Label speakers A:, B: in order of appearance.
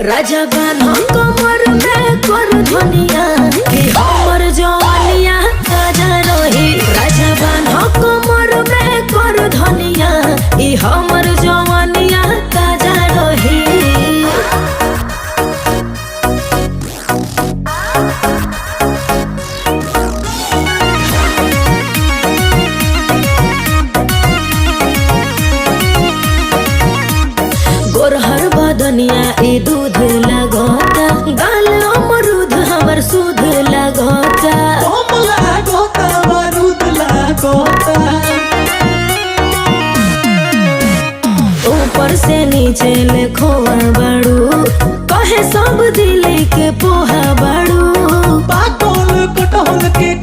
A: राजा बान्हो कमर में कर धनिया कि हमर जवानिया ताजा रही। राजा बान्हो कमर में कर धनिया कि हमर जवानिया ताजा रही। गोरहर बदनिया ई दूध लगता, गाल अमरूद हमर सूद लगता। ऊपर से नीचे ले खोआ बड़ू, कहे सब दिल के पोहा बड़ू।
B: पाकल कटहल के